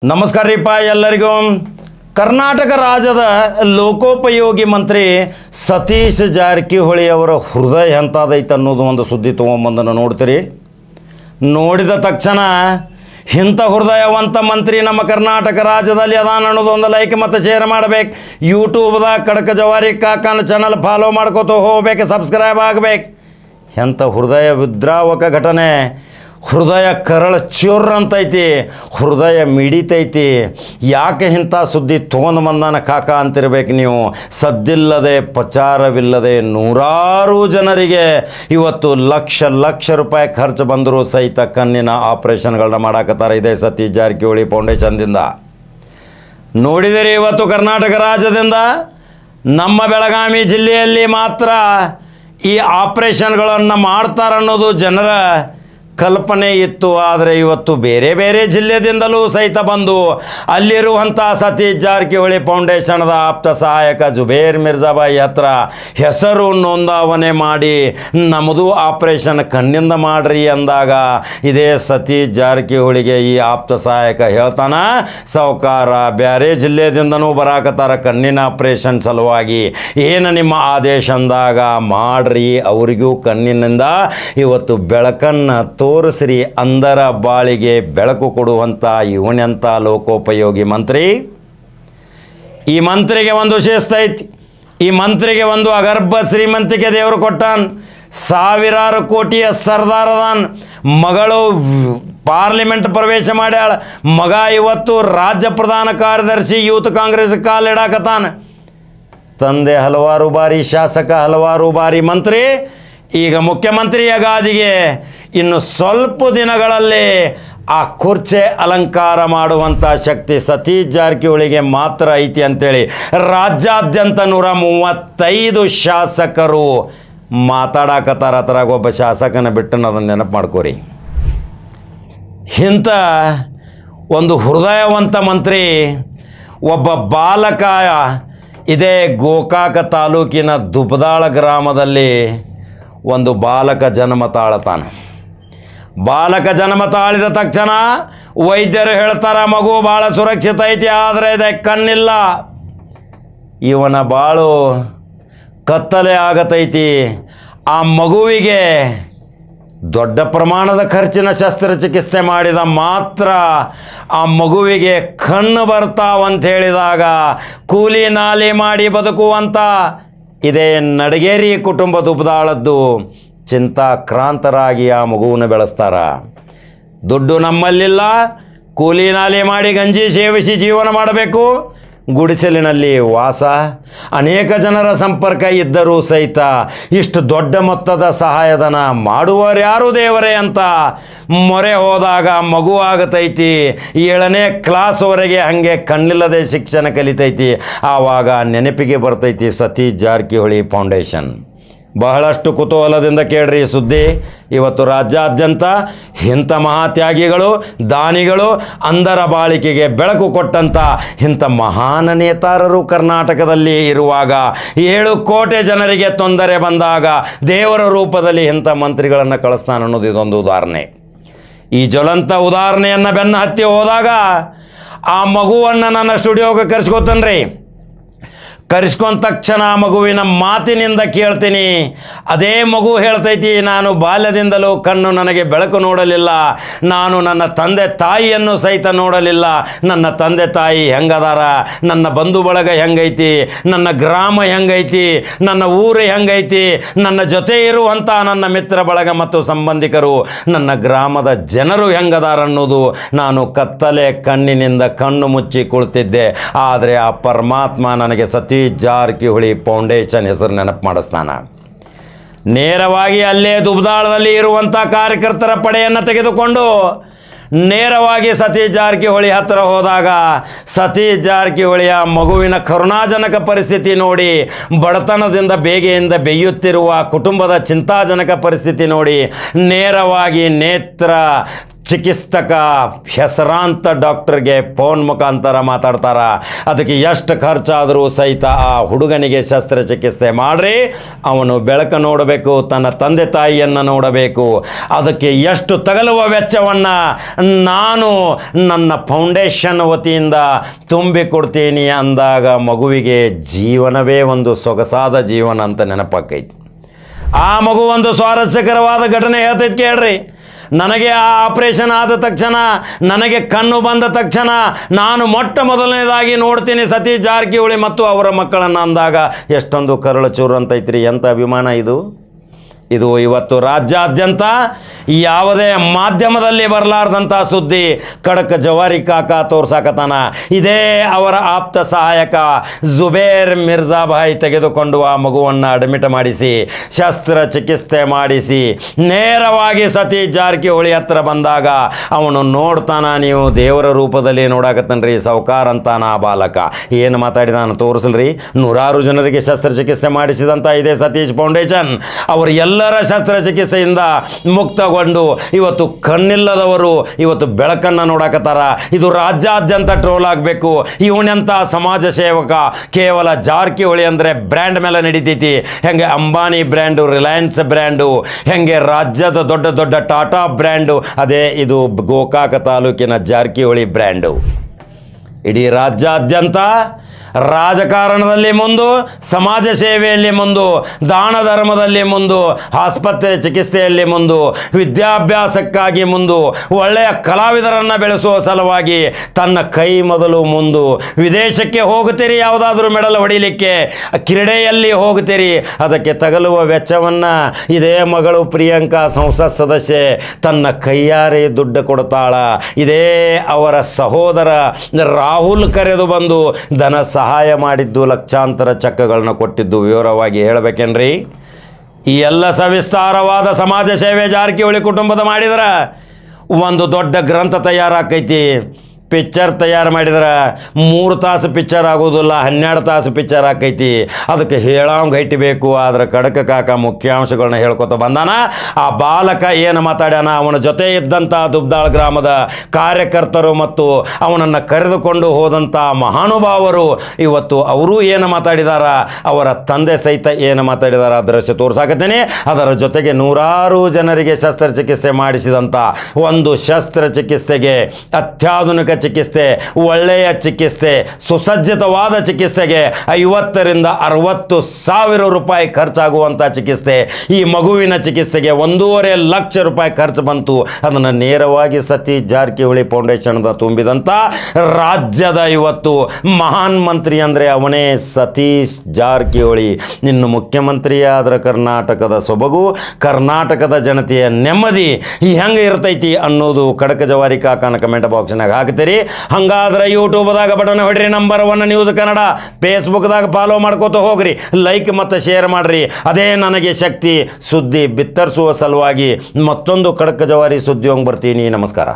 ನಮಸ್ಕಾರ ರೀಪ ಎಲ್ಲರಿಗೂ. ಕರ್ನಾಟಕ ರಾಜ್ಯದ ಲೋಕೋಪಯೋಗಿ ಮಂತ್ರಿ ಸತೀಶ್ ಜಾರಕಿಹೊಳಿ ಅವರ ಹೃದಯ ಎಂಥದೈತೆ ಅನ್ನೋದು ಒಂದು ಸುದ್ದಿ ತೊಗೊಂಬಂದನ್ನು ನೋಡ್ತೀರಿ. ನೋಡಿದ ತಕ್ಷಣ ಇಂಥ ಹೃದಯವಂತ ಮಂತ್ರಿ ನಮ್ಮ ಕರ್ನಾಟಕ ರಾಜ್ಯದಲ್ಲಿ ಅದಾನ ಅನ್ನೋದು ಒಂದು ಲೈಕ್ ಮತ್ತು ಶೇರ್ ಮಾಡಬೇಕು. ಯೂಟ್ಯೂಬ್ದಾಗ ಕಡಕ ಜವಾರಿ ಕಾಕನ ಚಾನಲ್ ಫಾಲೋ ಮಾಡ್ಕೋತ ಹೋಗ್ಬೇಕು, ಸಬ್ಸ್ಕ್ರೈಬ್ ಆಗಬೇಕು. ಎಂಥ ಹೃದಯ ವಿದ್ರಾವಕ ಘಟನೆ. ಹೃದಯ ಕರಳ ಚೂರ್ ಅಂತೈತಿ, ಹೃದಯ ಮಿಡಿತೈತಿ. ಯಾಕೆ ಇಂಥ ಸುದ್ದಿ ತೊಗೊಂಡು ಬಂದಾನ ಕಾಕ ಅಂತಿರ್ಬೇಕು ನೀವು. ಸದ್ದಿಲ್ಲದೆ ಪ್ರಚಾರವಿಲ್ಲದೆ ನೂರಾರು ಜನರಿಗೆ ಇವತ್ತು ಲಕ್ಷ ರೂಪಾಯಿ ಖರ್ಚು ಬಂದರೂ ಸಹಿತ ಕಣ್ಣಿನ ಆಪರೇಷನ್ಗಳನ್ನ ಮಾಡಾಕತ್ತಾರೆ ಇದೇ ಸತೀಶ್ ಜಾರಕಿಹೊಳಿ ಫೌಂಡೇಶನ್ದಿಂದ. ನೋಡಿದಿರಿ ಇವತ್ತು ಕರ್ನಾಟಕ ರಾಜ್ಯದಿಂದ ನಮ್ಮ ಬೆಳಗಾವಿ ಜಿಲ್ಲೆಯಲ್ಲಿ ಮಾತ್ರ ಈ ಆಪರೇಷನ್ಗಳನ್ನು ಮಾಡ್ತಾರನ್ನೋದು ಜನರ ಕಲ್ಪನೆ ಇತ್ತು. ಆದರೆ ಇವತ್ತು ಬೇರೆ ಬೇರೆ ಜಿಲ್ಲೆದಿಂದಲೂ ಸಹಿತ ಬಂದು ಅಲ್ಲಿರುವಂಥ ಸತೀಶ್ ಜಾರಕಿಹೊಳಿ ಫೌಂಡೇಶನ್ದ ಆಪ್ತ ಸಹಾಯಕ ಜುಬೇರ್ ಮಿರ್ಜಾಬಾಯಿ ಹತ್ರ ಹೆಸರು ನೋಂದಾವಣೆ ಮಾಡಿ ನಮ್ಮದು ಆಪರೇಷನ್ ಕಣ್ಣಿಂದ ಮಾಡ್ರಿ ಅಂದಾಗ ಇದೇ ಸತೀಶ್ ಜಾರಕಿಹೊಳಿಗೆ ಈ ಆಪ್ತ ಸಹಾಯಕ ಹೇಳ್ತಾನ, ಸಾವುಕಾರ ಬೇರೆ ಜಿಲ್ಲೆದಿಂದನೂ ಬರಾಕತ್ತಾರ ಕಣ್ಣಿನ ಆಪರೇಷನ್ ಸಲುವಾಗಿ, ಏನು ನಿಮ್ಮ ಆದೇಶ ಅಂದಾಗ ಮಾಡ್ರಿ, ಅವರಿಗೂ ಕಣ್ಣಿನಿಂದ ಇವತ್ತು ಬೆಳಕನ್ನು ತೋರಿಸ್ರಿ, ಅಂದರ ಬಾಳಿಗೆ ಬೆಳಕು ಕೊಡುವಂಥ ಇವನೆಂಥ ಲೋಕೋಪಯೋಗಿ ಮಂತ್ರಿ. ಈ ಮಂತ್ರಿಗೆ ಒಂದು ಶಿಸ್ತೈತಿ, ಈ ಮಂತ್ರಿಗೆ ಒಂದು ಅಗರ್ಭ ಶ್ರೀಮಂತಿಕೆ ದೇವರು ಕೊಟ್ಟಾನ್, ಸಾವಿರಾರು ಕೋಟಿಯ ಸರ್ದಾರ್ ಅದಾನ್, ಮಗಳು ಪಾರ್ಲಿಮೆಂಟ್ ಪ್ರವೇಶ ಮಾಡ್ಯಾಳ, ಮಗ ಇವತ್ತು ರಾಜ್ಯ ಪ್ರಧಾನ ಕಾರ್ಯದರ್ಶಿ ಯೂತ್ ಕಾಂಗ್ರೆಸ್ ಕಾಲಿಡಾಕತ್ತಾನ, ತಂದೆ ಹಲವಾರು ಬಾರಿ ಶಾಸಕ, ಹಲವಾರು ಬಾರಿ ಮಂತ್ರಿ, ಈಗ ಮುಖ್ಯಮಂತ್ರಿಯ ಗಾದಿಗೆ ಇನ್ನು ಸ್ವಲ್ಪ ದಿನಗಳಲ್ಲಿ ಆ ಕುರ್ಚೆ ಅಲಂಕಾರ ಮಾಡುವಂಥ ಶಕ್ತಿ ಸತೀಶ್ ಜಾರಕಿಹೊಳಿಗೆ ಮಾತ್ರ ಐತಿ ಅಂತೇಳಿ ರಾಜ್ಯಾದ್ಯಂತ 135 ಶಾಸಕರು ಮಾತಾಡಕತ್ತಾರ. ಅದ್ರಾಗ ಒಬ್ಬ ಶಾಸಕನ ಬಿಟ್ಟನ್ನು ಅದನ್ನು ನೆನಪು ಮಾಡ್ಕೋರಿ. ಇಂಥ ಒಂದು ಹೃದಯವಂತ ಮಂತ್ರಿ ಒಬ್ಬ ಬಾಲಕ ಇದೇ ಗೋಕಾಕ ತಾಲೂಕಿನ ದುಬದಾಳ ಗ್ರಾಮದಲ್ಲಿ ಒಂದು ಬಾಲಕ ಜನ್ಮ ತಾಳತಾನ. ಬಾಲಕ ಜನ್ಮ ತಾಳಿದ ತಕ್ಷಣ ವೈದ್ಯರು ಹೇಳ್ತಾರೆ ಮಗು ಭಾಳ ಸುರಕ್ಷಿತ ಐತಿ, ಆದರೆ ಇದಕ್ಕೆ ಕಣ್ಣಿಲ್ಲ, ಇವನ ಬಾಳು ಕತ್ತಲೆ ಆಗತೈತಿ. ಆ ಮಗುವಿಗೆ ದೊಡ್ಡ ಪ್ರಮಾಣದ ಖರ್ಚಿನ ಶಸ್ತ್ರಚಿಕಿತ್ಸೆ ಮಾಡಿದ ಮಾತ್ರ ಆ ಮಗುವಿಗೆ ಕಣ್ಣು ಬರ್ತಾವಂತ ಹೇಳಿದಾಗ ಕೂಲಿ ನಾಲಿ ಮಾಡಿ ಬದುಕುವಂಥ ಇದೇ ನಡಗೇರಿ ಕುಟುಂಬ ದುಬದಾಳದ್ದು ಚಿಂತಾಕ್ರಾಂತರಾಗಿ ಆ ಮಗುವನ್ನು ಬೆಳೆಸ್ತಾರ. ದುಡ್ಡು ನಮ್ಮಲ್ಲಿಲ್ಲ, ಕೂಲಿ ನಾಲಿ ಮಾಡಿ ಗಂಜಿ ಸೇವಿಸಿ ಜೀವನ ಮಾಡಬೇಕು, ಗುಡಿಸಲಿನಲ್ಲಿ ವಾಸ, ಅನೇಕ ಜನರ ಸಂಪರ್ಕ ಇದ್ದರೂ ಸಹಿತ ಇಷ್ಟು ದೊಡ್ಡ ಮೊತ್ತದ ಸಹಾಯಧನ ಮಾಡುವವರು ಯಾರು ದೇವರೇ ಅಂತ ಮೊರೆ ಹೋದಾಗ ಮಗು ಆಗತೈತಿ. 7ನೇ ಕ್ಲಾಸ್ವರೆಗೆ ಹಾಗೆ ಕಣ್ಣಿಲ್ಲದೆ ಶಿಕ್ಷಣ ಕಲಿತೈತಿ. ಆವಾಗ ನೆನಪಿಗೆ ಬರ್ತೈತಿ ಸತೀಶ್ ಜಾರಕಿಹೊಳಿ ಫೌಂಡೇಶನ್. ಬಹಳಷ್ಟು ಕುತೂಹಲದಿಂದ ಕೇಳ್ರಿ ಸುದ್ದಿ. ಇವತ್ತು ರಾಜ್ಯಾದ್ಯಂತ ಇಂಥ ಮಹಾತ್ಯಾಗಿಗಳು, ದಾನಿಗಳು, ಅಂಧರ ಬಾಳಿಕೆಗೆ ಬೆಳಕು ಕೊಟ್ಟಂಥ ಇಂಥ ಮಹಾನ್ ನೇತಾರರು ಕರ್ನಾಟಕದಲ್ಲಿ ಇರುವಾಗ 7 ಕೋಟಿ ಜನರಿಗೆ ತೊಂದರೆ ಬಂದಾಗ ದೇವರ ರೂಪದಲ್ಲಿ ಇಂಥ ಮಂತ್ರಿಗಳನ್ನು ಕಳಿಸ್ತಾನೆ ಅನ್ನೋದು ಇದೊಂದು ಉದಾಹರಣೆ. ಈ ಜ್ವಲಂತ ಉದಾಹರಣೆಯನ್ನು ಬೆನ್ನ ಹತ್ತಿ ಹೋದಾಗ ಆ ಮಗುವನ್ನು ನನ್ನ ಸ್ಟುಡಿಯೋಗೆ ಕರೆಸ್ಕೊತಾನ್ರಿ. ಕರೆಸ್ಕೊಂಡ ತಕ್ಷಣ ಮಗುವಿನ ಮಾತಿನಿಂದ ಕೇಳ್ತೀನಿ. ಅದೇ ಮಗು ಹೇಳ್ತೈತಿ, ನಾನು ಬಾಲ್ಯದಿಂದಲೂ ಕಣ್ಣು ನನಗೆ ಬೆಳಕು ನೋಡಲಿಲ್ಲ, ನಾನು ನನ್ನ ತಂದೆ ತಾಯಿಯನ್ನು ಸಹಿತ ನೋಡಲಿಲ್ಲ, ನನ್ನ ತಂದೆ ತಾಯಿ ಹೆಂಗದಾರ, ನನ್ನ ಬಂಧು ಬಳಗ ಹೆಂಗೈತಿ, ನನ್ನ ಗ್ರಾಮ ಹೆಂಗೈತಿ, ನನ್ನ ಊರು ಹೆಂಗೈತಿ, ನನ್ನ ಜೊತೆ ಇರುವಂಥ ನನ್ನ ಮಿತ್ರ ಬಳಗ ಮತ್ತು ಸಂಬಂಧಿಕರು, ನನ್ನ ಗ್ರಾಮದ ಜನರು ಹೆಂಗದಾರ ಅನ್ನೋದು ನಾನು ಕತ್ತಲೆ ಕಣ್ಣಿನಿಂದ ಕಣ್ಣು ಮುಚ್ಚಿ ಕುಳಿತಿದ್ದೆ. ಆದರೆ ಆ ಪರಮಾತ್ಮ ನನಗೆ ಸತೀಶ್ ಜಾರಕಿಹೊಳಿ ಫೌಂಡೇಶನ್ ಹೆಸರು ನೆನಪು ಮಾಡಿಸ್ತಾನ. ನೇರವಾಗಿ ಅಲ್ಲೇ ದುಬದಾಳದಲ್ಲಿ ಇರುವಂಥ ಕಾರ್ಯಕರ್ತರ ಪಡೆಯನ್ನು ತೆಗೆದುಕೊಂಡು ನೇರವಾಗಿ ಸತೀಶ್ ಜಾರಕಿಹೊಳಿ ಹತ್ತಿರ ಹೋದಾಗ ಸತೀಶ್ ಜಾರಕಿಹೊಳಿಯ ಮಗುವಿನ ಕರುಣಾಜನಕ ಪರಿಸ್ಥಿತಿ ನೋಡಿ, ಬಡತನದಿಂದ ಬೇಗೆಯಿಂದ ಬೇಯುತ್ತಿರುವ ಕುಟುಂಬದ ಚಿಂತಾಜನಕ ಪರಿಸ್ಥಿತಿ ನೋಡಿ ನೇರವಾಗಿ ನೇತ್ರ ಚಿಕಿತ್ಸಕ ಹೆಸರಾಂತ ಡಾಕ್ಟರ್ಗೆ ಫೋನ್ ಮುಖಾಂತರ ಮಾತಾಡ್ತಾರ. ಅದಕ್ಕೆ ಎಷ್ಟು ಖರ್ಚಾದರೂ ಸಹಿತ ಆ ಹುಡುಗನಿಗೆ ಶಸ್ತ್ರಚಿಕಿತ್ಸೆ ಮಾಡ್ರಿ, ಅವನು ಬೆಳಕು ನೋಡಬೇಕು, ತನ್ನ ತಂದೆ ತಾಯಿಯನ್ನು ನೋಡಬೇಕು, ಅದಕ್ಕೆ ಎಷ್ಟು ತಗಲುವ ವೆಚ್ಚವನ್ನು ನಾನು ನನ್ನ ಫೌಂಡೇಶನ್ ವತಿಯಿಂದ ತುಂಬಿಕೊಡ್ತೀನಿ ಅಂದಾಗ ಮಗುವಿಗೆ ಜೀವನವೇ ಒಂದು ಸೊಗಸಾದ ಜೀವನ ಅಂತ ನೆನಪಾಕೈತಿ. ಆ ಮಗು ಒಂದು ಸ್ವಾರಸ್ಯಕರವಾದ ಘಟನೆ ಹೇಳ್ತೈತೆ ಕೇಳ್ರಿ. ನನಗೆ ಆ ಆಪರೇಷನ್ ಆದ ತಕ್ಷಣ, ನನಗೆ ಕಣ್ಣು ಬಂದ ತಕ್ಷಣ ನಾನು ಮೊಟ್ಟ ಮೊದಲನೇದಾಗಿ ನೋಡ್ತೀನಿ ಸತೀಶ್ ಜಾರಕಿಹೊಳಿ ಮತ್ತು ಅವರ ಮಕ್ಕಳನ್ನು ಅಂದಾಗ ಎಷ್ಟೊಂದು ಕರಳು ಚೂರು ಅಂತೈತ್ರಿ. ಎಂಥ ಅಭಿಮಾನ ಇದು. ಇದು ಇವತ್ತು ರಾಜ್ಯಾದ್ಯಂತ ಯಾವುದೇ ಮಾಧ್ಯಮದಲ್ಲಿ ಬರಲಾರ್ದಂಥ ಸುದ್ದಿ ಖಡಕ್ ಜವಾರಿ ಕಾಕ ತೋರ್ಸಾಕತಾನ. ಇದೇ ಅವರ ಆಪ್ತ ಸಹಾಯಕ ಜುಬೇರ್ ಮಿರ್ಜಾಭಾಯ್ ತೆಗೆದುಕೊಂಡು ಆ ಮಗುವನ್ನು ಅಡ್ಮಿಟ್ ಮಾಡಿಸಿ ಶಸ್ತ್ರಚಿಕಿತ್ಸೆ ಮಾಡಿಸಿ ನೇರವಾಗಿ ಸತೀಶ್ ಜಾರಕಿಹೊಳಿ ಹತ್ರ ಬಂದಾಗ ಅವನು ನೋಡ್ತಾನ, ನೀವು ದೇವರ ರೂಪದಲ್ಲಿ ನೋಡಾಕತ್ತನ್ರಿ ಸಾವುಕಾರ ಅಂತಾನ ಆ ಬಾಲಕ. ಏನು ಮಾತಾಡಿದಾನ ತೋರಿಸಲ್ರಿ. ನೂರಾರು ಜನರಿಗೆ ಶಸ್ತ್ರಚಿಕಿತ್ಸೆ ಮಾಡಿಸಿದಂಥ ಇದೇ ಸತೀಶ್ ಫೌಂಡೇಶನ್ ಅವರು ಎಲ್ಲರ ಶಸ್ತ್ರಚಿಕಿತ್ಸೆಯಿಂದ ಮುಕ್ತಗೊಂಡು ಇವತ್ತು ಕಣ್ಣಿಲ್ಲದವರು ಇವತ್ತು ಬೆಳಕನ್ನು ನೋಡಕತ್ತಾರ. ಇದು ರಾಜ್ಯಾದ್ಯಂತ ಟ್ರೋಲ್ ಆಗಬೇಕು. ಇವನೆಂಥ ಸಮಾಜ ಸೇವಕ. ಕೇವಲ ಜಾರಕಿಹೊಳಿ ಅಂದರೆ ಬ್ರ್ಯಾಂಡ್ ಮೇಲೆ ನಡೀತೈತಿ. ಹೆಂಗೆ ಅಂಬಾನಿ ಬ್ರ್ಯಾಂಡು, ರಿಲಯನ್ಸ್ ಬ್ರ್ಯಾಂಡು, ಹೆಂಗೆ ರಾಜ್ಯದ ದೊಡ್ಡ ದೊಡ್ಡ ಟಾಟಾ ಬ್ರ್ಯಾಂಡು, ಅದೇ ಇದು ಗೋಕಾಕ ತಾಲೂಕಿನ ಜಾರಕಿಹೊಳಿ ಬ್ರ್ಯಾಂಡು. ಇಡೀ ರಾಜ್ಯಾದ್ಯಂತ ರಾಜಕಾರಣದಲ್ಲಿ ಮುಂದು, ಸಮಾಜ ಸೇವೆಯಲ್ಲಿ ಮುಂದು, ದಾನ ಧರ್ಮದಲ್ಲಿ ಮುಂದು, ಆಸ್ಪತ್ರೆ ಚಿಕಿತ್ಸೆಯಲ್ಲಿ ಮುಂದು, ವಿದ್ಯಾಭ್ಯಾಸಕ್ಕಾಗಿ ಮುಂದು, ಒಳ್ಳೆಯ ಕಲಾವಿದರನ್ನು ಬೆಳೆಸುವ ಸಲುವಾಗಿ ತನ್ನ ಕೈ ಮೊದಲು ಮುಂದು. ವಿದೇಶಕ್ಕೆ ಹೋಗುತ್ತೀರಿ ಯಾವುದಾದ್ರೂ ಮೆಡಲ್ ಹೊಡಿಲಿಕ್ಕೆ, ಕ್ರೀಡೆಯಲ್ಲಿ ಹೋಗುತ್ತೀರಿ, ಅದಕ್ಕೆ ತಗಲುವ ವೆಚ್ಚವನ್ನು ಇದೇ ಮಗಳು ಪ್ರಿಯಾಂಕಾ ಸಂಸತ್ ಸದಸ್ಯೆ ತನ್ನ ಕೈಯಾರೆ ದುಡ್ಡು ಕೊಡ್ತಾಳ. ಇದೇ ಅವರ ಸಹೋದರ ರಾಹುಲ್ ಕರೆದು ಬಂದು ಧನ ಸಹಾಯ ಮಾಡಿದ್ದು, ಲಕ್ಷಾಂತರ ಚೆಕ್ಗಳನ್ನು ಕೊಟ್ಟಿದ್ದು. ವಿವರವಾಗಿ ಹೇಳಬೇಕೇನ್ರಿ. ಈ ಎಲ್ಲ ಸವಿಸ್ತಾರವಾದ ಸಮಾಜ ಸೇವೆ ಜಾರಕಿಹೊಳಿ ಕುಟುಂಬದ ಮಾಡಿದ್ರೆ ಒಂದು ದೊಡ್ಡ ಗ್ರಂಥ ತಯಾರಾಕೈತಿ. ಪಿಕ್ಚರ್ ತಯಾರು ಮಾಡಿದ್ರೆ 3 ತಾಸು ಪಿಕ್ಚರ್ ಆಗೋದಿಲ್ಲ, 12 ತಾಸು ಪಿಕ್ಚರ್ ಆಕೈತಿ. ಅದಕ್ಕೆ ಹೇಳೋಂಗೆ ಹೈಟಿ ಬೇಕು. ಆದರೆ ಖಡಕ್ ಕಾಕ ಮುಖ್ಯಾಂಶಗಳನ್ನ ಹೇಳ್ಕೊತ ಬಂದಾನ. ಆ ಬಾಲಕ ಏನು ಮಾತಾಡ್ಯಾನ, ಅವನ ಜೊತೆ ಇದ್ದಂಥ ದುಬ್ದಾಳ್ ಗ್ರಾಮದ ಕಾರ್ಯಕರ್ತರು ಮತ್ತು ಅವನನ್ನು ಕರೆದುಕೊಂಡು ಹೋದಂಥ ಮಹಾನುಭಾವರು ಇವತ್ತು ಅವರು ಏನು ಮಾತಾಡಿದಾರ, ಅವರ ತಂದೆ ಸಹಿತ ಏನು ಮಾತಾಡಿದಾರ ದೃಶ್ಯ ತೋರ್ಸಾಕತ್ತೇನೆ. ಅದರ ಜೊತೆಗೆ ನೂರಾರು ಜನರಿಗೆ ಶಸ್ತ್ರಚಿಕಿತ್ಸೆ ಮಾಡಿಸಿದಂಥ ಒಂದು ಶಸ್ತ್ರಚಿಕಿತ್ಸೆಗೆ, ಅತ್ಯಾಧುನಿಕ ಚಿಕಿತ್ಸೆ, ಒಳ್ಳೆಯ ಚಿಕಿತ್ಸೆ, ಸುಸಜ್ಜಿತವಾದ ಚಿಕಿತ್ಸೆಗೆ 50 ರಿಂದ 60 ಸಾವಿರ ರೂಪಾಯಿ ಖರ್ಚಾಗುವಂಥ ಚಿಕಿತ್ಸೆ. ಈ ಮಗುವಿನ ಚಿಕಿತ್ಸೆಗೆ 1.5 ಲಕ್ಷ ರೂಪಾಯಿ ಖರ್ಚು ಬಂತು. ಅದನ್ನು ನೇರವಾಗಿ ಸತೀಶ್ ಜಾರಕಿಹೊಳಿ ಫೌಂಡೇಶನ್ದ ತುಂಬಿದಂಥ ರಾಜ್ಯದ ಇವತ್ತು ಮಹಾನ್ ಮಂತ್ರಿ ಅಂದರೆ ಅವನೇ ಸತೀಶ್ ಜಾರಕಿಹೊಳಿ. ಇನ್ನು ಮುಖ್ಯಮಂತ್ರಿಯಾದ್ರ ಕರ್ನಾಟಕದ ಸೊಬಗು, ಕರ್ನಾಟಕದ ಜನತೆಯ ನೆಮ್ಮದಿ ಹೆಂಗೆ ಇರ್ತೈತಿ ಅನ್ನೋದು ಖಡಕ್ ಜವಾರಿ ಕಾಕನ ಕಮೆಂಟ್ ಬಾಕ್ಸ್ನಾಗ ಹಾಕ್ತೀರಿ. ಹಂಗಾದ್ರೆ ಯೂಟ್ಯೂಬ್ದಾಗ ಬಟನ್ ಹೊಡ್ರಿ, ನಂಬರ್ 1 ನ್ಯೂಸ್ ಕನ್ನಡ. ಫೇಸ್ಬುಕ್ದಾಗ ಫಾಲೋ ಮಾಡ್ಕೋತ ಹೋಗ್ರಿ, ಲೈಕ್ ಮತ್ತು ಶೇರ್ ಮಾಡ್ರಿ. ಅದೇ ನನಗೆ ಶಕ್ತಿ. ಸುದ್ದಿ ಬಿತ್ತರಿಸುವ ಸಲುವಾಗಿ ಮತ್ತೊಂದು ಖಡಕ್ ಜವಾರಿ ಸುದ್ದಿ ಹೋಗಿ ಬರ್ತೀನಿ. ನಮಸ್ಕಾರ.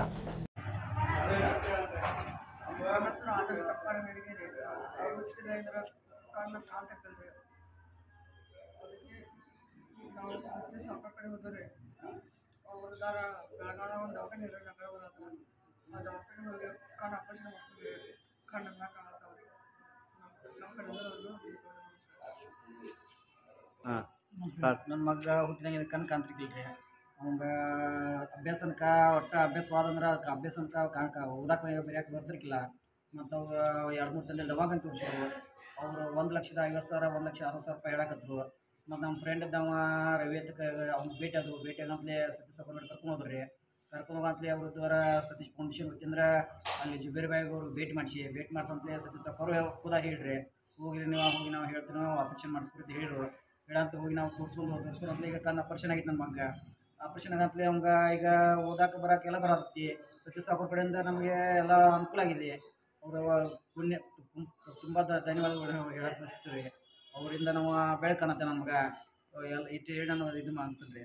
ನನ್ನ ಮಗ ಹುಟ್ಟಿದಂಗೆ ಕಣ್ ಕಾಣ್ತಿರ್ಕಿಲ್ರಿ. ಅವಂಗ ಅಭ್ಯಾಸನಕ ಒಟ್ಟು ಅಭ್ಯಾಸವಾದಂದ್ರೆ ಅದಕ್ಕೆ ಅಭ್ಯಾಸನಕ ಓದಾಕ ಬರೆಯಕ್ಕೆ ಬರ್ತಿರ್ಕಿಲ್ಲ. ಮತ್ತು ಅವ್ರು 2-3 ತಂದೆ ದವಾಖಾನೆ ತೋರಿಸಿದ್ರು. ಅವರು 1,50,000 1,60,000 ರೂಪಾಯಿ ಹೇಳಕತ್ರು. ಮತ್ತು ನಮ್ಮ ಫ್ರೆಂಡ್ ಇದ್ದವ ರವಿ ಅಂತಕ್ಕೆ ಅವ್ನು ಭೇಟಿ ಆಗಂತಲೇ ಸತೀಶ್ ಸಫರ್ ಕರ್ಕೊಂಡು ಹೋದ್ರಿ. ಕರ್ಕೊಂಡು ಹೋಗಂತಲೇ ಅವ್ರ ದ್ವಾರ ಸತೀಶ್ ಫೌಂಡೇಶನ್ ಗೊತ್ತಿಂದ್ರೆ ಅಲ್ಲಿ ಜುಬೇರ್ ಬಾಯಿಗೆ ಅವರು ಭೇಟಿ ಮಾಡಿಸಂತಲೇ ಸತೀಶ್ ಸಫರ್ ಖುದಾಗ ಹೇಳ್ರಿ, ಹೋಗಿ ನಾವು ಹೇಳ್ತೀವಿ, ಆಪರೇಷನ್ ಮಾಡಿಸ್ಬಿಟ್ಟು ಹೇಳಿದ್ರು. ಹೇಳಂತ ಹೋಗಿ ನಾವು ತೋರಿಸ್ಕೊಂಡ್ರೆ ಈಗ ಕಣ್ಣು ಆಪರೇಷನ್ ಆಗಿತ್ತು. ನನ್ನ ಮಗ ಆಪರೇಷನ್ ಆಗಂತಲೇ ಅವಂಗ ಈಗ ಓದಾಕ ಬರೋಕೆ ಎಲ್ಲ ಬರತ್ತೆ. ಸತೀಶ್ ಸಫರ್ ಕಡೆಯಿಂದ ನಮಗೆ ಎಲ್ಲ ಅನುಕೂಲ ಆಗಿದೆ. ಅವರ ಪುಣ್ಯ ತುಂಬ ಧನ್ಯವಾದಗಳು ಹೇಳಕ್ಕೆ ಬಯಸ್ತೀವಿ. ಅವರಿಂದ ನಾವು ಬೆಳಕನ್ನತ್ತೆ ನನ್ನ ಮಗ. ಇಷ್ಟು ಹೇಳಿ ನಾನು ಇದು ಮಾಡ್ತಿದ್ದೆ.